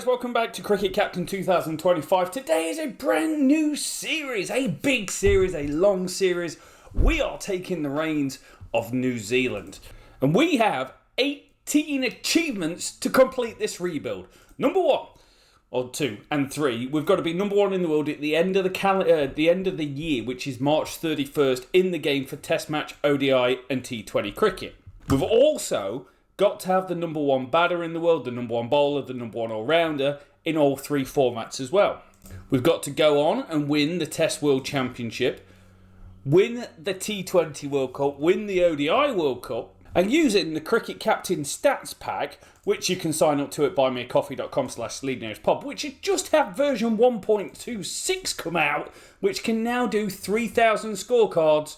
guys, welcome back to Cricket Captain 2025. Today is a brand new series, a big series, a long series. We are taking the reins of New Zealand. And we have 18 achievements to complete this rebuild. Number 1, or 2, and 3, we've got to be number 1 in the world at the end of the end of the year, which is March 31st, in the game for Test match, ODI and T20 cricket. We've also got to have the number 1 batter in the world, the number 1 bowler, the number 1 all-rounder in all 3 formats as well. We've got to go on and win the Test World Championship, win the T20 World Cup, win the ODI World Cup, and using the Cricket Captain Stats Pack, which you can sign up to at buymeacoffee.com/leadnewspub, which had just had version 1.26 come out, which can now do 3,000 scorecards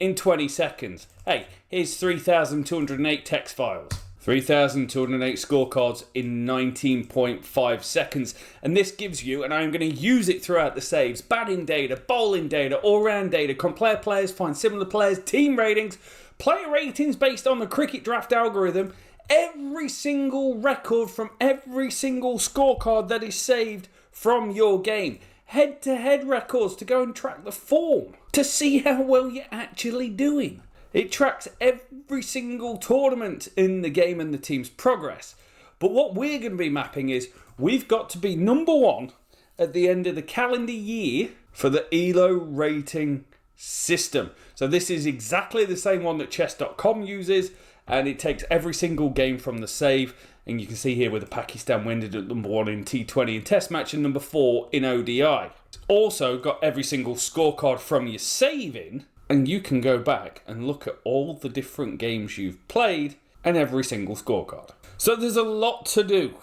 in 20 seconds. Hey, here's 3,208 text files. 3,208 scorecards in 19.5 seconds. And this gives you, and I'm going to use it throughout the saves, batting data, bowling data, all-round data, compare players, find similar players, team ratings, player ratings based on the cricket draft algorithm, every single record from every single scorecard that is saved from your game. Head-to-head records to go and track the form, to see how well you're actually doing. It tracks every single tournament in the game and the team's progress. But what we're going to be mapping is we've got to be number 1 at the end of the calendar year for the ELO rating system. So this is exactly the same one that chess.com uses, and it takes every single game from the save. And you can see here with the Pakistan winded at number 1 in T20 and Test match and number 4 in ODI. It's also got every single scorecard from your saving, and you can go back and look at all the different games you've played and every single scorecard. So there's a lot to do.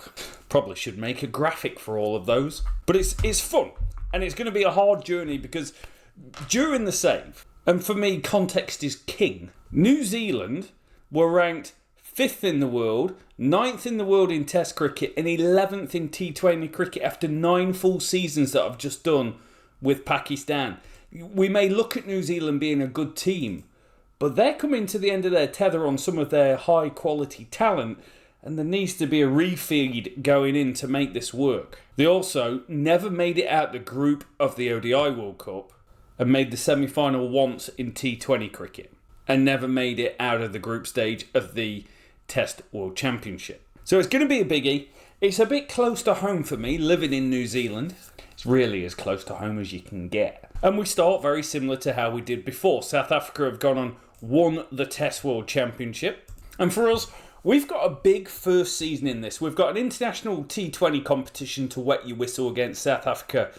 Probably should make a graphic for all of those. But it's fun, and it's going to be a hard journey because during the save, and for me context is king, New Zealand were ranked 5th in the world, 9th in the world in Test cricket, and 11th in T20 cricket after 9 full seasons that I've just done with Pakistan. We may look at New Zealand being a good team, but they're coming to the end of their tether on some of their high quality talent, and there needs to be a refeed going in to make this work. They also never made it out the group of the ODI World Cup and made the semi-final once in T20 cricket, and never made it out of the group stage of the Test World Championship. So it's going to be a biggie. It's a bit close to home for me, living in New Zealand. It's really as close to home as you can get. And we start very similar to how we did before. South Africa have gone on, won the Test World Championship. And for us, we've got a big first season in this. We've got an international T20 competition to wet your whistle against South Africa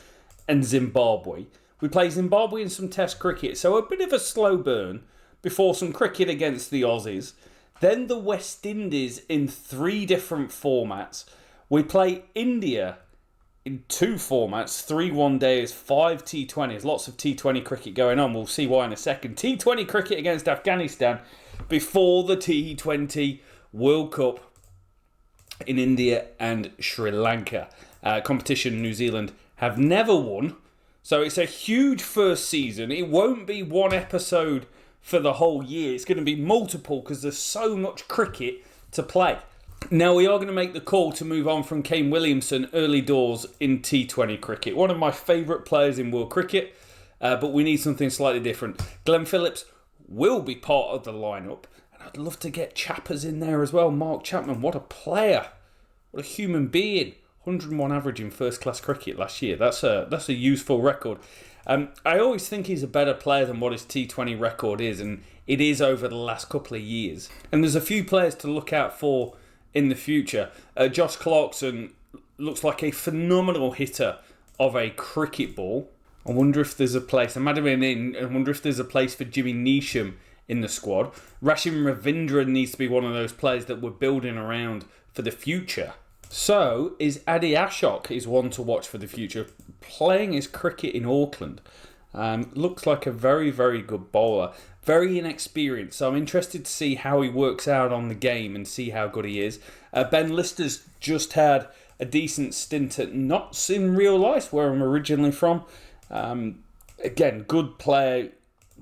and Zimbabwe. We play Zimbabwe in some Test cricket, so a bit of a slow burn before some cricket against the Aussies. Then the West Indies in 3 different formats. We play India in 2 formats, 3 one-days, 5 T20s. Lots of T20 cricket going on. We'll see why in a second. T20 cricket against Afghanistan before the T20 World Cup in India and Sri Lanka. Competition New Zealand have never won. So it's a huge first season. It won't be 1 episode for the whole year. It's going to be multiple because there's so much cricket to play. Now we are going to make the call to move on from Kane Williamson early doors in T20 cricket. One of my favourite players in world cricket, but we need something slightly different. Glenn Phillips will be part of the lineup, and I'd love to get Chappers in there as well. Mark Chapman, what a player. What a human being. 101 average in first class cricket last year. That's a useful record. I always think he's a better player than what his T20 record is, and it is over the last couple of years. And there's a few players to look out for in the future. Josh Clarkson looks like a phenomenal hitter of a cricket ball. I wonder if there's a place. I might have been in. I wonder if there's a place for Jimmy Neesham in the squad. Rashim Ravindra needs to be one of those players that we're building around for the future. So is Adi Ashok is one to watch for the future, playing his cricket in Auckland. Looks like a very, very good bowler. Very inexperienced, so I'm interested to see how he works out on the game and see how good he is. Ben Lister's just had a decent stint at Notts in real life, where I'm originally from. Again, good player,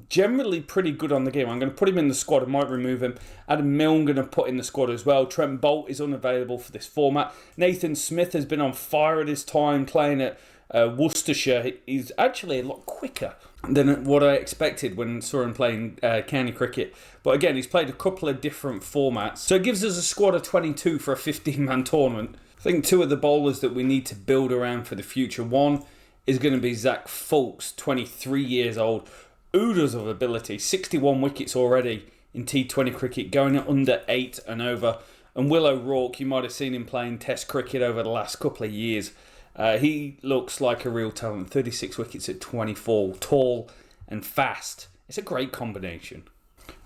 generally pretty good on the game. I'm going to put him in the squad. I might remove him. Adam Milne going to put in the squad as well. Trent Bolt is unavailable for this format. Nathan Smith has been on fire at his time playing at Worcestershire. He's actually a lot quicker than what I expected when I saw him playing county cricket. But again, he's played a couple of different formats. So it gives us a squad of 22 for a 15-man tournament. I think two of the bowlers that we need to build around for the future. One is going to be Zach Fulks, 23 years old. Oodles of ability, 61 wickets already in T20 cricket, going at under 8 and over. And Will O'Rourke, you might have seen him playing Test cricket over the last couple of years. He looks like a real talent. 36 wickets at 24, tall and fast. It's a great combination.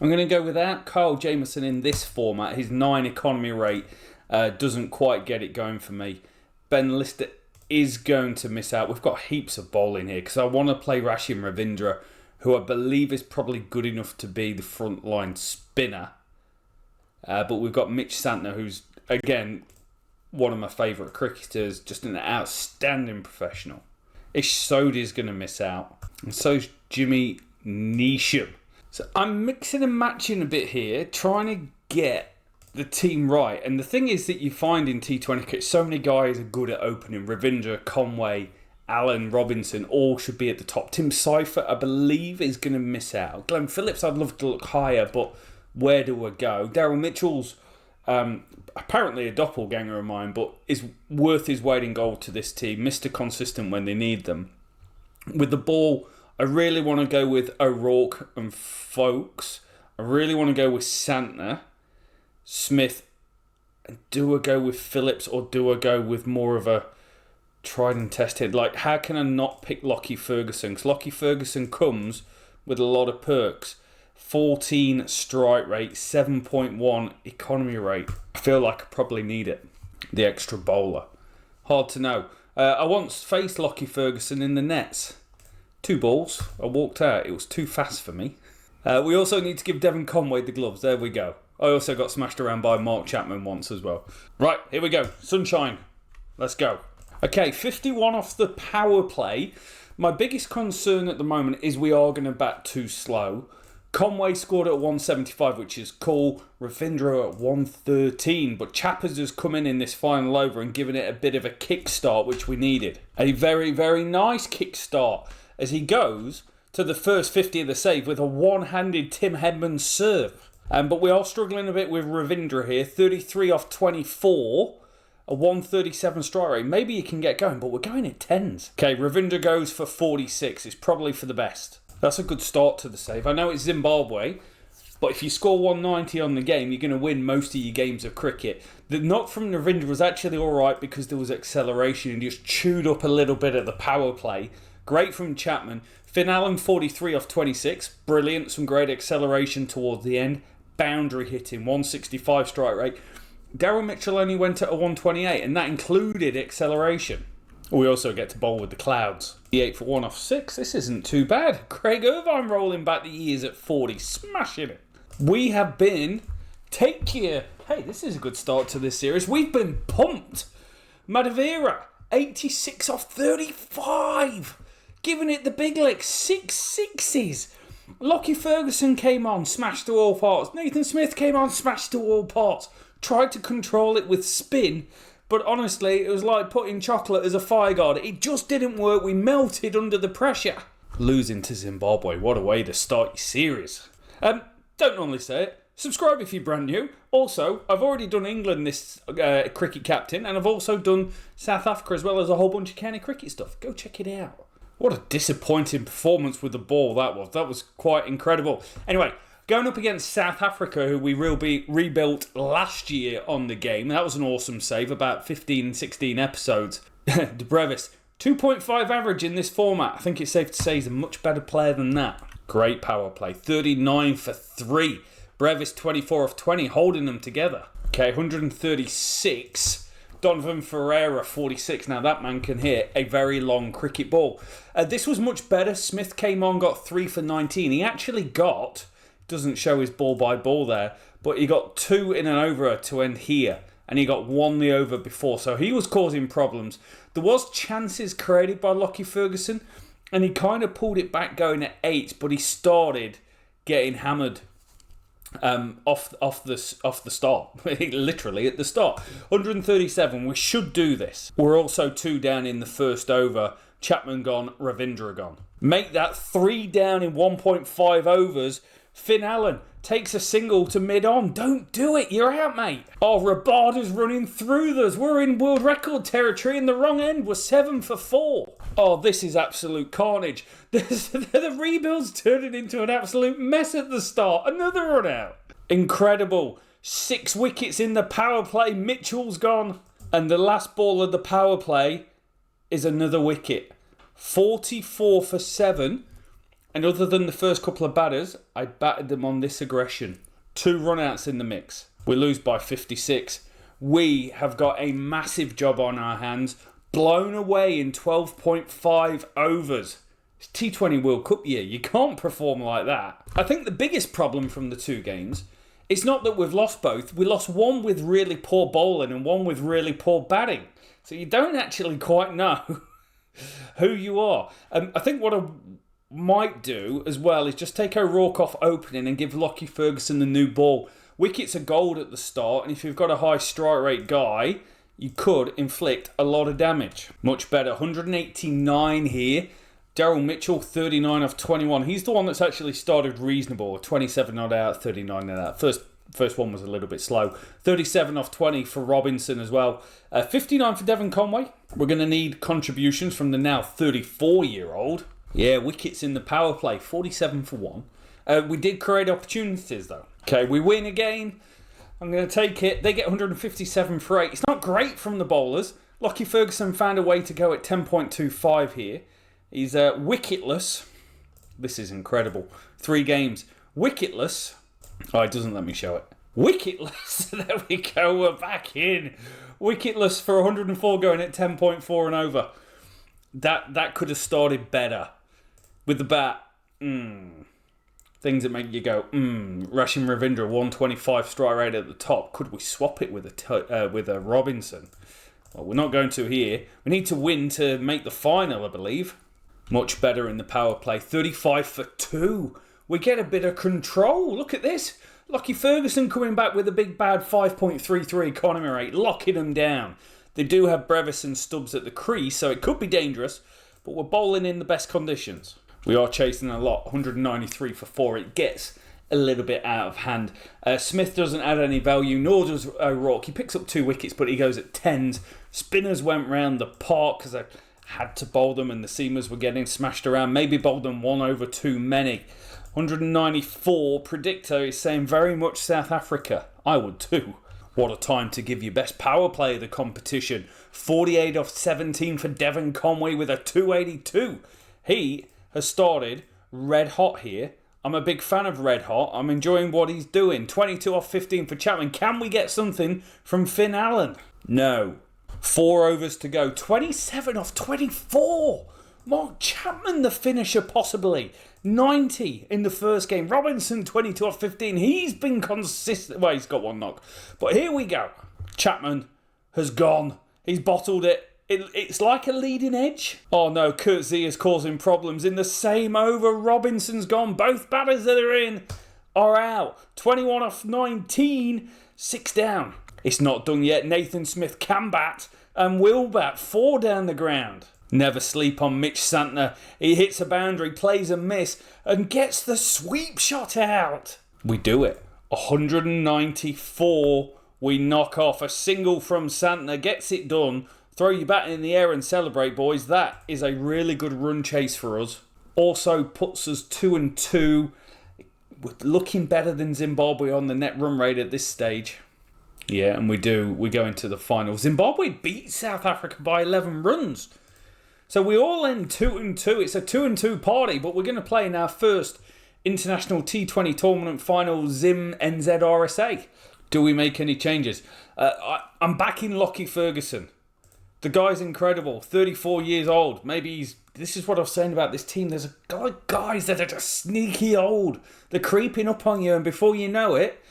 I'm going to go without Kyle Jamieson in this format. His 9 economy rate doesn't quite get it going for me. Ben Lister is going to miss out. We've got heaps of bowling here because I want to play Rashim Ravindra, who I believe is probably good enough to be the frontline spinner. But we've got Mitch Santner, who's, again, one of my favourite cricketers, just an outstanding professional. Ish Sodhi's going to miss out. And so's Jimmy Neesham. So I'm mixing and matching a bit here, trying to get the team right. And the thing is that you find in T20 cricket, so many guys are good at opening. Ravindra, Conway, Allen, Robinson, all should be at the top. Tim Seifert, I believe, is going to miss out. Glenn Phillips, I'd love to look higher, but where do I go? Daryl Mitchell's apparently a doppelganger of mine, but is worth his weight in gold to this team. Mr. Consistent when they need them. With the ball, I really want to go with O'Rourke and Folkes. I really want to go with Santner, Smith. And do I go with Phillips or do I go with more of a tried and tested? Like, how can I not pick Lockie Ferguson? Because Lockie Ferguson comes with a lot of perks. 14 strike rate, 7.1 economy rate. I feel like I probably need it. The extra bowler. Hard to know. I once faced Lockie Ferguson in the nets. 2 balls. I walked out. It was too fast for me. We also need to give Devon Conway the gloves. There we go. I also got smashed around by Mark Chapman once as well. Right, here we go. Sunshine. Let's go. Okay, 51 off the power play. My biggest concern at the moment is we are going to bat too slow. Conway scored at 175, which is cool. Ravindra at 113. But Chappers has come in this final over and given it a bit of a kickstart, which we needed. A very, very nice kickstart as he goes to the first 50 of the save with a one-handed Tim Hedman serve. But we are struggling a bit with Ravindra here. 33 off 24. A 137 strike rate. Maybe you can get going, but we're going at 10s. Okay, Ravindra goes for 46. It's probably for the best. That's a good start to the save. I know it's Zimbabwe, but if you score 190 on the game, you're going to win most of your games of cricket. The knock from Ravindra was actually alright because there was acceleration and just chewed up a little bit at the power play. Great from Chapman. Finn Allen, 43 off 26. Brilliant. Some great acceleration towards the end. Boundary hitting, 165 strike rate. Daryl Mitchell only went at a 128, and that included acceleration. We also get to bowl with the clouds. The 8 for 1 off 6. This isn't too bad. Craig Irvine rolling back the years at 40. Smashing it. We have been... Take your... Hey, this is a good start to this series. We've been pumped. Madavira, 86 off 35. Giving it the big leg. 6 sixes. Lockie Ferguson came on, smashed to all parts. Nathan Smith came on, smashed to all parts. Tried to control it with spin. But honestly, it was like putting chocolate as a fire guard. It just didn't work. We melted under the pressure. Losing to Zimbabwe. What a way to start your series. Don't normally say it. Subscribe if you're brand new. Also, I've already done England this cricket captain. And I've also done South Africa as well as a whole bunch of county cricket stuff. Go check it out. What a disappointing performance with the ball that was. That was quite incredible. Anyway, going up against South Africa, who we rebuilt last year on the game. That was an awesome save, about 15, 16 episodes. De Brevis, 2.5 average in this format. I think it's safe to say he's a much better player than that. Great power play, 39 for 3. Brevis, 24 of 20, holding them together. Okay, 136. Donovan Ferreira, 46. Now that man can hit a very long cricket ball. This was much better. Smith came on, got 3 for 19. He actually got... Doesn't show his ball by ball there, but he got 2 in an over to end here, and he got 1 the over before, so he was causing problems. There was chances created by Lockie Ferguson. and he kind of pulled it back going at 8, but he started getting hammered off the start. Literally at the start. 137. We should do this. We're also 2 down in the first over. Chapman gone, Ravindra gone. Make that 3 down in 1.5 overs. Finn Allen takes a single to mid-on. Don't do it. You're out, mate. Oh, Rabada's running through us. We're in world record territory and the wrong end. We're 7 for 4. Oh, this is absolute carnage. The rebuild's turning into an absolute mess at the start. Another run out. Incredible. 6 wickets in the power play. Mitchell's gone. And the last ball of the power play is another wicket. 44 for 7. And other than the first couple of batters, I batted them on this aggression. 2 run-outs in the mix. We lose by 56. We have got a massive job on our hands. Blown away in 12.5 overs. It's T20 World Cup year. You can't perform like that. I think the biggest problem from the 2 games, it's not that we've lost both. We lost one with really poor bowling and one with really poor batting. So you don't actually quite know who you are. I think what I might do as well is just take O'Rourke off opening and give Lockie Ferguson the new ball. Wickets are gold at the start, and if you've got a high strike rate guy, you could inflict a lot of damage. Much better. 189 here. Daryl Mitchell, 39 off 21. He's the one that's actually started reasonable. 27 not out, 39 not out. First one was a little bit slow. 37 off 20 for Robinson as well. 59 for Devon Conway. We're going to need contributions from the now 34-year-old. Yeah, wickets in the power play, 47 for 1. We did create opportunities, though. Okay, we win again. I'm going to take it. They get 157 for 8. It's not great from the bowlers. Lockie Ferguson found a way to go at 10.25 here. He's wicketless. This is incredible. 3 games. Wicketless. Oh, it doesn't let me show it. Wicketless. There we go. We're back in. Wicketless for 104 going at 10.4 and over. That could have started better. With the bat, things that make you go, Rashim Ravindra, 125 strike rate at the top. Could we swap it with a Robinson? Well, we're not going to here. We need to win to make the final, I believe. Much better in the power play. 35 for 2. We get a bit of control. Look at this. Lockie Ferguson coming back with a big bad 5.33 economy rate, locking them down. They do have Brevis and Stubbs at the crease, so it could be dangerous, but we're bowling in the best conditions. We are chasing a lot, 193 for 4. It gets a little bit out of hand. Smith doesn't add any value, nor does O'Rourke. He picks up 2 wickets, but he goes at 10s. Spinners went round the park because I had to bowl them and the seamers were getting smashed around. Maybe bowled them 1 over too many. 194. Predictor is saying very much South Africa. I would too. What a time to give your best power play of the competition. 48 off 17 for Devon Conway with a 282. He has started red hot here. I'm a big fan of red hot. I'm enjoying what he's doing. 22 off 15 for Chapman. Can we get something from Finn Allen? No. 4 overs to go. 27 off 24. Mark Chapman, the finisher, possibly. 90 in the first game. Robinson, 22 off 15. He's been consistent. Well, he's got 1 knock. But here we go. Chapman has gone. He's bottled it. It's like a leading edge. Oh no, Kurt Z is causing problems. In the same over, Robinson's gone. Both batters that are in are out. 21 off 19. 6 down. It's not done yet. Nathan Smith can bat and will bat. 4 down the ground. Never sleep on Mitch Santner. He hits a boundary, plays a miss, and gets the sweep shot out. We do it. 194. We knock off. A single from Santner gets it done. Throw your bat in the air and celebrate, boys. That is a really good run chase for us. Also puts us 2-2. We're looking better than Zimbabwe on the net run rate at this stage. Yeah, and we do. We go into the final. Zimbabwe beat South Africa by 11 runs. So we all end 2-2. It's a 2-2 party, but we're going to play in our first international T20 tournament final, Zim NZRSA. Do we make any changes? I'm backing Lockie Ferguson. The guy's incredible. 34 years old. Maybe this is what I was saying about this team. There's guys that are just sneaky old. They're creeping up on you, and before you know it,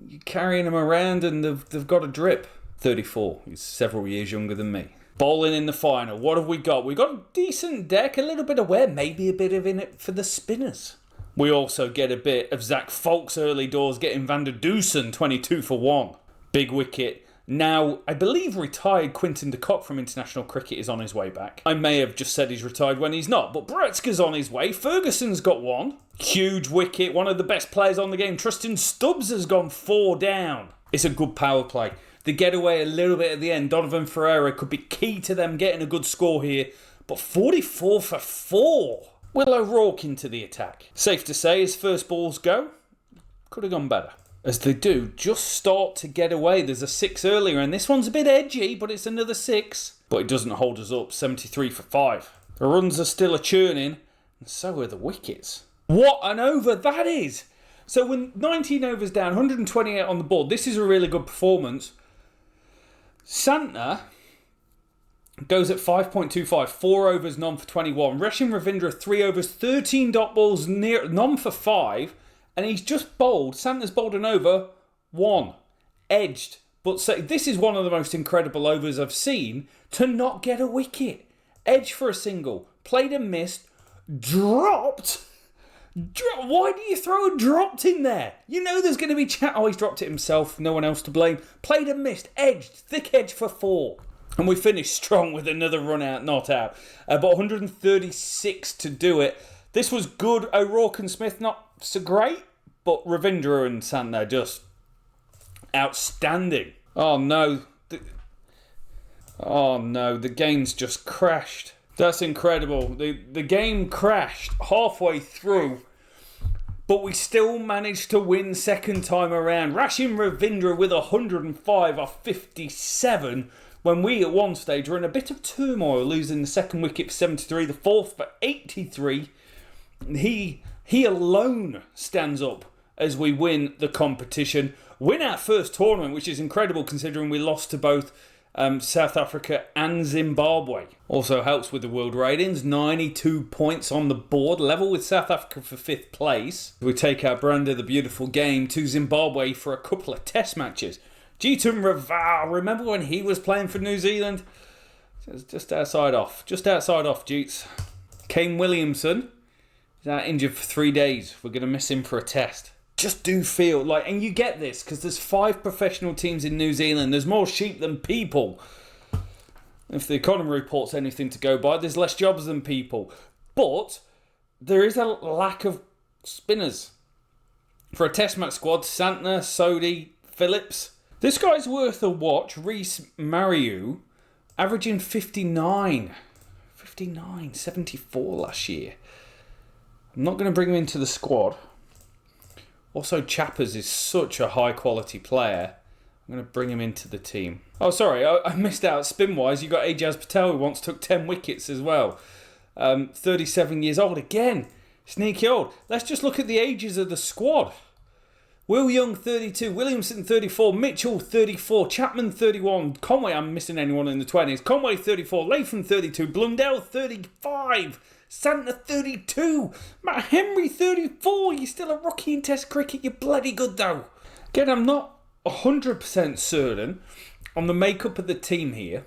you're carrying them around and they've got a drip. 34. He's several years younger than me. Bowling in the final. What have we got? We've got a decent deck, a little bit of wear, maybe a bit of in it for the spinners. We also get a bit of Zach Falk's early doors getting Van der Dusen 22 for 1. Big wicket. Now, I believe retired Quinton de Kock from international cricket is on his way back. I may have just said he's retired when he's not, but Bretzker's on his way. Ferguson's got 1. Huge wicket. One of the best players on the game. Tristan Stubbs has gone 4 down. It's a good power play. The getaway a little bit at the end. Donovan Ferreira could be key to them getting a good score here. But 44 for 4. Will O'Rourke into the attack. Safe to say his first balls go. Could have gone better. As they do just start to get away. There's a 6 earlier and this one's a bit edgy, but it's another 6. But it doesn't hold us up. 73 for 5. The runs are still a churning and so are the wickets. What an over that is. So when 19 overs down, 128 on the board, this is a really good performance. Santner goes at 5.25, 4 overs, none for 21. Resham Ravindra, 3 overs, 13 dot balls, none for 5. And he's just bowled, Santner's bowled an over, 1. Edged. But so, this is one of the most incredible overs I've seen to not get a wicket. Edge for a single, played and missed, dropped. Why do you throw a dropped in there? You know there's going to be chat. Oh, he's dropped it himself. No one else to blame. Played and missed. Edged. Thick edge for 4. And we finished strong with another run out, not out. But 136 to do it. This was good. O'Rourke and Smith not so great. But Ravindra and Santner just outstanding. Oh no. The game's just crashed. That's incredible. The game crashed halfway through, but we still managed to win second time around. Rashim Ravindra with 105 off 57, when we at one stage were in a bit of turmoil, losing the second wicket for 73, the fourth for 83. He alone stands up as we win the competition. Win our first tournament, which is incredible considering we lost to both South Africa and Zimbabwe. Also helps with the world ratings. 92 points on the board, level with South Africa for 5th place. We take our brand of the beautiful game to Zimbabwe for a couple of test matches. Jeetan Raval, remember when he was playing for New Zealand? Just outside off, Jeets. Kane Williamson is out injured for 3 days. We're going to miss him for a test. Just do feel like, and you get this because there's 5 professional teams in New Zealand. There's more sheep than people. If the economy report's anything to go by, there's less jobs than people. But there is a lack of spinners. For a test match squad, Santner, Sodhi, Phillips. This guy's worth a watch. Reece Mariu, averaging 59, 74 last year. I'm not going to bring him into the squad. Also, Chappers is such a high-quality player. I'm going to bring him into the team. Oh, sorry, I missed out spin-wise. You got Ajaz Patel, who once took 10 wickets as well. 37 years old again. Sneaky old. Let's just look at the ages of the squad. Will Young, 32. Williamson, 34. Mitchell, 34. Chapman, 31. Conway, I'm missing anyone in the 20s. Conway, 34. Latham, 32. Blundell, 35. Santner, 32. Matt Henry, 34. You're still a rookie in Test cricket. You're bloody good, though. Again, I'm not 100% certain on the makeup of the team here.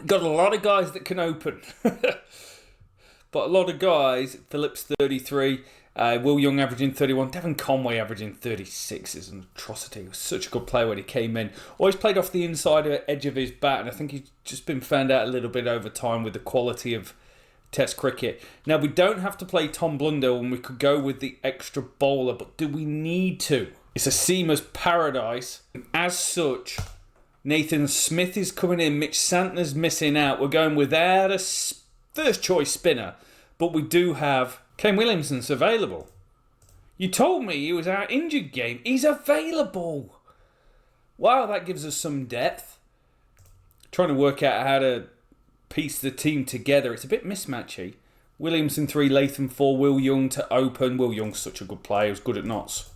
Got a lot of guys that can open. But a lot of guys. Phillips, 33. Will Young averaging 31. Devon Conway averaging 36 is an atrocity. He was such a good player when he came in. Always played off the inside edge of his bat. And I think he's just been found out a little bit over time with the quality of Test cricket. Now, we don't have to play Tom Blundell and we could go with the extra bowler, but do we need to? It's a seamer's paradise. As such, Nathan Smith is coming in. Mitch Santner's missing out. We're going without a first choice spinner, but we do have Kane Williamson's available. You told me he was out injured game. He's available. Wow, that gives us some depth. Trying to work out how to piece the team together. It's a bit mismatchy. Williamson 3, Latham 4, Will Young to open. Will Young's such a good player. He's good at knots.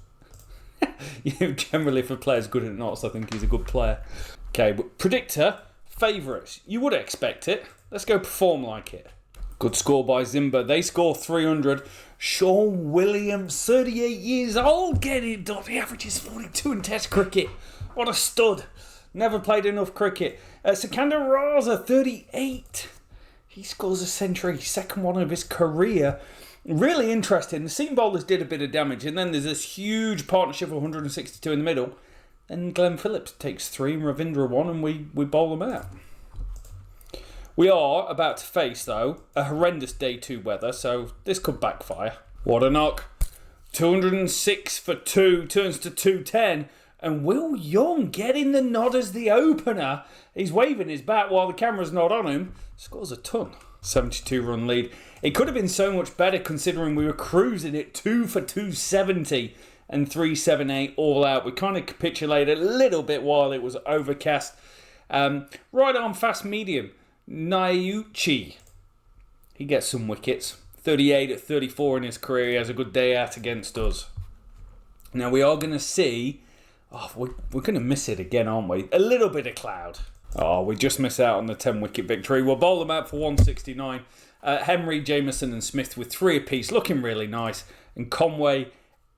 Generally, if a player's good at knots, I think he's a good player. Okay, but predictor, favourites. You would expect it. Let's go perform like it. Good score by Zimba. They score 300. Sean Williams, 38 years old, getting it done. He averages 42 in Test cricket. What a stud. Never played enough cricket. Sikandar Raza, 38. He scores a century, second one of his career. Really interesting. The seam bowlers did a bit of damage, and then there's this huge partnership of 162 in the middle. Then Glenn Phillips takes 3 and Ravindra 1, and we bowl them out. We are about to face, though, a horrendous day 2 weather, so this could backfire. What a knock. 206 for 2, turns to 210, and Will Young getting the nod as the opener. He's waving his bat while the camera's not on him. Scores a ton. 72 run lead. It could have been so much better considering we were cruising it 2 for 270 and 378 all out. We kind of capitulated a little bit while it was overcast. Right arm fast medium. Naiuchi. He gets some wickets. 38 at 34 in his career. He has a good day out against us. Now we are going to see... we're going to miss it again, aren't we? A little bit of cloud. We just miss out on the 10-wicket victory. We'll bowl them out for 169. Henry, Jamieson and Smith with 3 apiece. Looking really nice. And Conway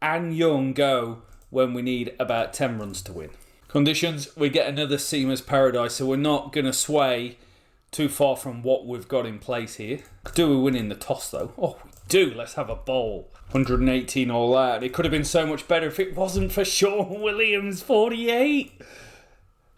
and Young go when we need about 10 runs to win. Conditions, we get another seamer's paradise. So we're not going to sway too far from what we've got in place here. Do we win in the toss though? Oh, we do. Let's have a bowl. 118 all out. It could have been so much better if it wasn't for Sean Williams, 48.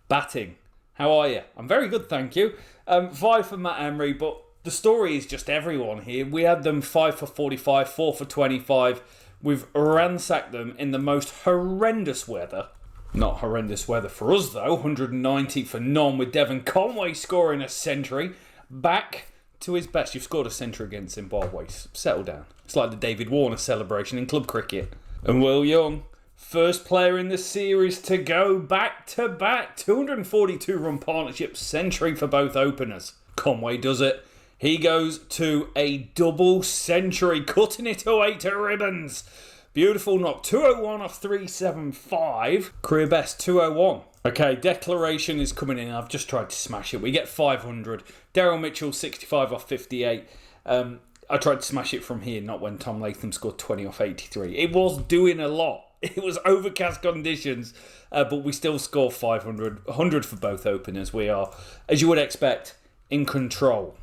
Batting. How are you? I'm very good, thank you. 5 for Matt Emery, but the story is just everyone here. We had them 5 for 45, 4 for 25. We've ransacked them in the most horrendous weather. Not horrendous weather for us, though. 190 for none, with Devon Conway scoring a century. Back to his best. You've scored a century against Zimbabwe. Settle down. It's like the David Warner celebration in club cricket. And Will Young, first player in the series to go back-to-back. 242-run partnership century for both openers. Conway does it. He goes to a double century, cutting it away to ribbons. Beautiful knock. 201 off 375. Career best 201. Okay, declaration is coming in. I've just tried to smash it. We get 500. Daryl Mitchell 65 off 58. I tried to smash it from here, not when Tom Latham scored 20 off 83. It was doing a lot. It was overcast conditions, but we still score 500. 100 for both openers. We are, as you would expect, in control.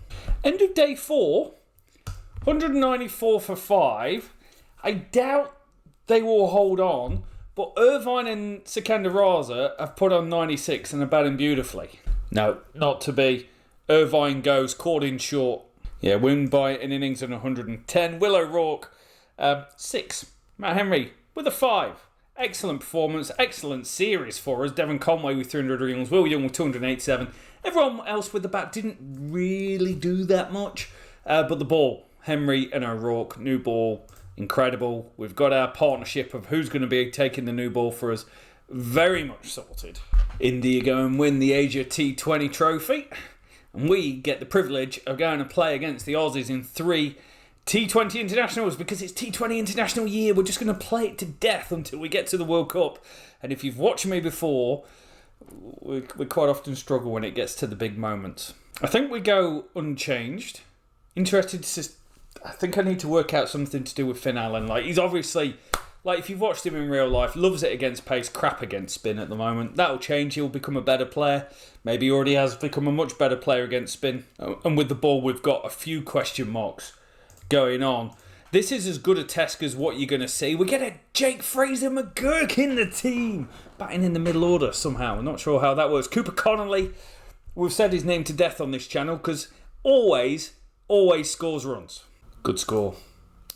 End of day 4. 194 for 5. I doubt they will hold on, but Irvine and Sikandar Raza have put on 96 and are batting beautifully. No, not to be. Irvine goes, caught in short. Yeah, win by an innings and 110. Will O'Rourke, 6. Matt Henry with a 5. Excellent performance, excellent series for us. Devon Conway with 300 runs, Will Young with 287. Everyone else with the bat didn't really do that much, but the ball, Henry and O'Rourke, new ball, incredible. We've got our partnership of who's going to be taking the new ball for us very much sorted. India go and win the Asia T20 trophy. And we get the privilege of going to play against the Aussies in 3 T20 internationals because it's T20 international year. We're just going to play it to death until we get to the World Cup. And if you've watched me before, we quite often struggle when it gets to the big moments. I think we go unchanged. Interested to... I think I need to work out something to do with Finn Allen. Like, he's obviously... Like, if you've watched him in real life, loves it against pace, crap against spin at the moment. That'll change. He'll become a better player. Maybe he already has become a much better player against spin. And with the ball, we've got a few question marks going on. This is as good a test as what you're going to see. We get a Jake Fraser McGurk in the team. Batting in the middle order somehow. I'm not sure how that works. Cooper Connolly. We've said his name to death on this channel because always scores runs. Good score.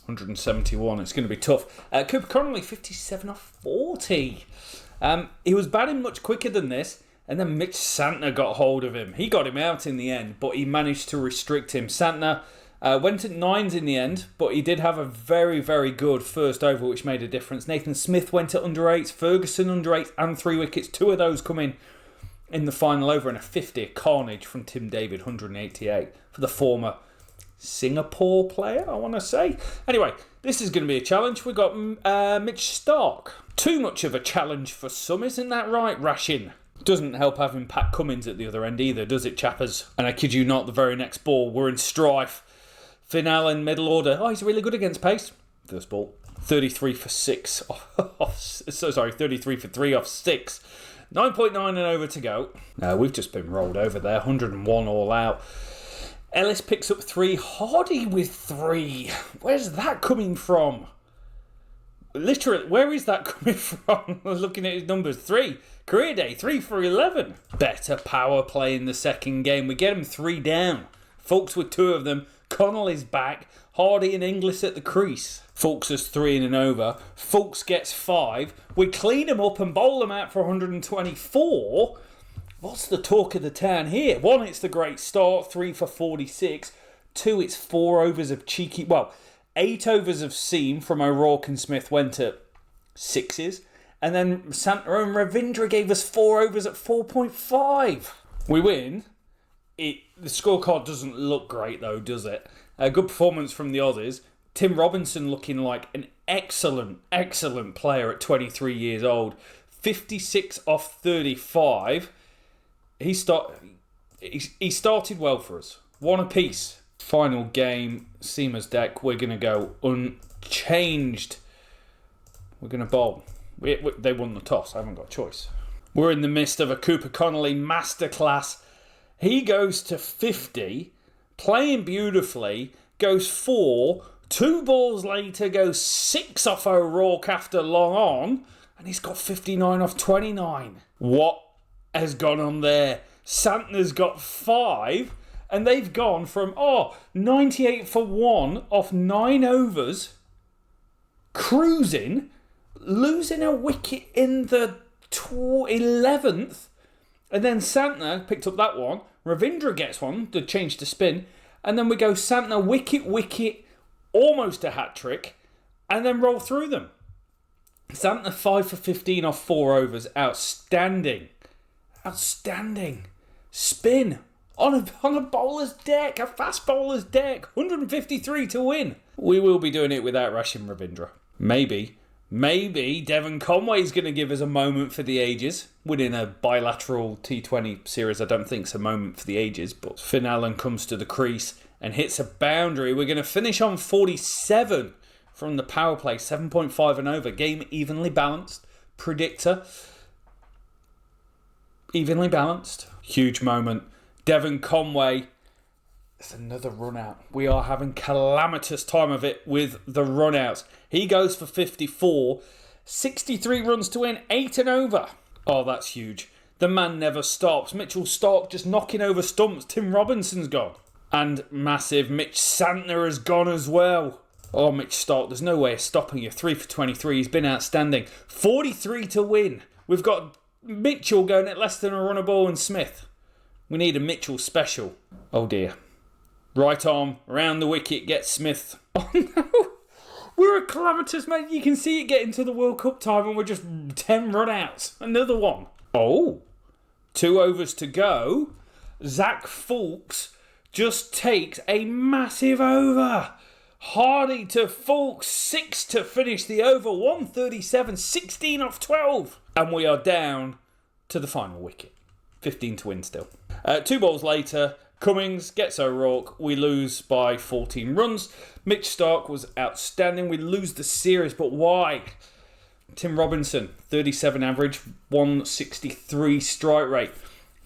171. It's going to be tough. Cooper Connolly, 57 off 40. He was batting much quicker than this, and then Mitch Santner got hold of him. He got him out in the end, but he managed to restrict him. Santner went at 9s in the end, but he did have a very, very good first over, which made a difference. Nathan Smith went at under 8s, Ferguson under 8s, and 3 wickets. 2 of those coming in the final over, and a 50, a carnage from Tim David, 188 for the former Singapore player, I want to say. Anyway, this is going to be a challenge. We've got Mitch Stark. Too much of a challenge for some, isn't that right, Rashin? Doesn't help having Pat Cummins at the other end either, does it, chappers? And I kid you not, the very next ball, we're in strife. Finn Allen, middle order. Oh, he's really good against pace. First ball. 33 for 6. 33 for 3 off 6. 9.9 and over to go. No, we've just been rolled over there. 101 all out. Ellis picks up 3. Hardy with 3. Where's that coming from? Literally, where is that coming from? Looking at his numbers. 3. Career day, 3 for 11. Better power play in the second game. We get him 3 down. Fulks with 2 of them. Connolly's back. Hardy and Inglis at the crease. Fulks has 3 in and over. Fulks gets 5. We clean him up and bowl him out for 124. What's the talk of the town here? 1, it's the great start. 3 for 46. 2, it's 4 overs of cheeky... Well, 8 overs of seam from O'Rourke and Smith went at 6s. And then Santa and Ravindra gave us 4 overs at 4.5. We win. The scorecard doesn't look great though, does it? A good performance from the Aussies. Tim Robinson looking like an excellent player at 23 years old. 56 off 35. He started well for us. 1 apiece. Final game, Seamer's deck. We're going to go unchanged. We're going to bowl. They won the toss. I haven't got a choice. We're in the midst of a Cooper Connolly masterclass. He goes to 50, playing beautifully, goes 4, 2 balls later goes 6 off O'Rourke after long on, and he's got 59 off 29. What has gone on there? Santner's got 5, and they've gone from 98 for 1 off 9 overs, cruising, losing a wicket in the 11th, and then Santner picked up that one. Ravindra gets one to change to spin, and then we go Santner wicket, almost a hat trick, and then roll through them. Santner 5 for 15 off 4 overs, outstanding. Spin on a bowler's deck, a fast bowler's deck, 153 to win. We will be doing it without Rashim Ravindra. Maybe Devon Conway's going to give us a moment for the ages. Winning a bilateral T20 series, I don't think it's a moment for the ages. But Finn Allen comes to the crease and hits a boundary. We're going to finish on 47 from the power play. 7.5 and over. Game evenly balanced. Predictor. Evenly balanced. Huge moment. Devon Conway. It's another run out. We are having calamitous time of it with the run outs. He goes for 54. 63 runs to win, 8 and over. Oh, that's huge. The man never stops. Mitchell Starc just knocking over stumps. Tim Robinson's gone. And massive. Mitch Santner has gone as well. Oh, Mitch Starc, there's no way of stopping you. 3 for 23. He's been outstanding. 43 to win. We've got Mitchell going at less than a run a ball and Smith. We need a Mitchell special. Oh, dear. Right arm, around the wicket, gets Smith. Oh, no. We're a calamitous, mate. You can see it getting to the World Cup time and we're just 10 run-outs. Another one. Oh. 2 overs to go. Zach Fulks just takes a massive over. Hardy to Fulks, 6 to finish the over. 137, 16 off 12. And we are down to the final wicket. 15 to win still. 2 balls later, Cummings gets O'Rourke. We lose by 14 runs. Mitch Starc was outstanding. We lose the series, but why? Tim Robinson, 37 average, 163 strike rate.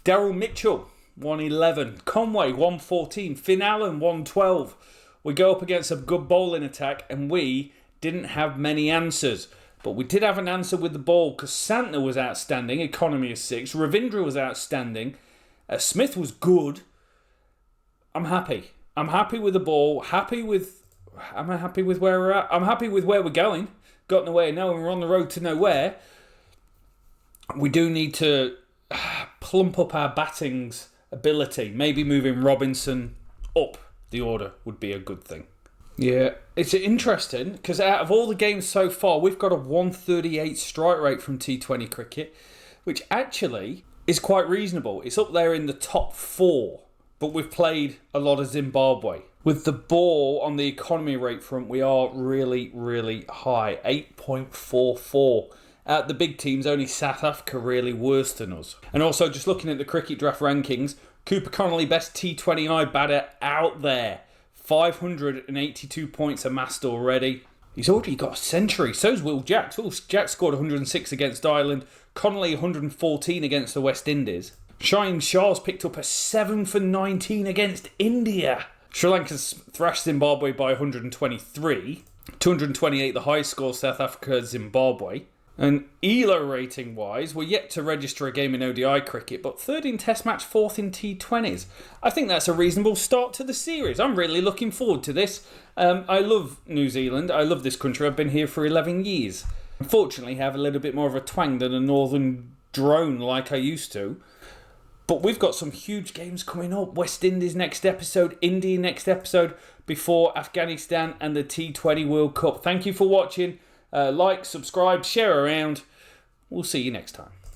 Daryl Mitchell, 111. Conway, 114. Finn Allen, 112. We go up against a good bowling attack, and we didn't have many answers. But we did have an answer with the ball, because Santner was outstanding, economy of 6. Ravindra was outstanding. Smith was good. I'm happy. I'm happy with the ball. I'm happy with where we're at. I'm happy with where we're going. Got nowhere now, and we're on the road to nowhere. We do need to plump up our batting's ability. Maybe moving Robinson up the order would be a good thing. Yeah, it's interesting because out of all the games so far, we've got a 138 strike rate from T20 cricket, which actually is quite reasonable. It's up there in the top 4. But we've played a lot of Zimbabwe. With the ball on the economy rate front, we are really, really high. 8.44. Out the big teams, only South Africa really worse than us. And also, just looking at the cricket draft rankings, Cooper Connolly, best T20I batter out there. 582 points amassed already. He's already got a century. So's Will Jacks. Will Jacks scored 106 against Ireland. Connolly 114 against the West Indies. Shaheen Shah's picked up a 7 for 19 against India. Sri Lanka's thrashed Zimbabwe by 123. 228 the highest score, South Africa, Zimbabwe. And ELO rating wise, we're yet to register a game in ODI cricket, but third in Test match, fourth in T20s. I think that's a reasonable start to the series. I'm really looking forward to this. I love New Zealand. I love this country. I've been here for 11 years. Unfortunately, I have a little bit more of a twang than a northern drone like I used to. But we've got some huge games coming up. West Indies next episode, India next episode, before Afghanistan and the T20 World Cup. Thank you for watching. Like, subscribe, share around. We'll see you next time.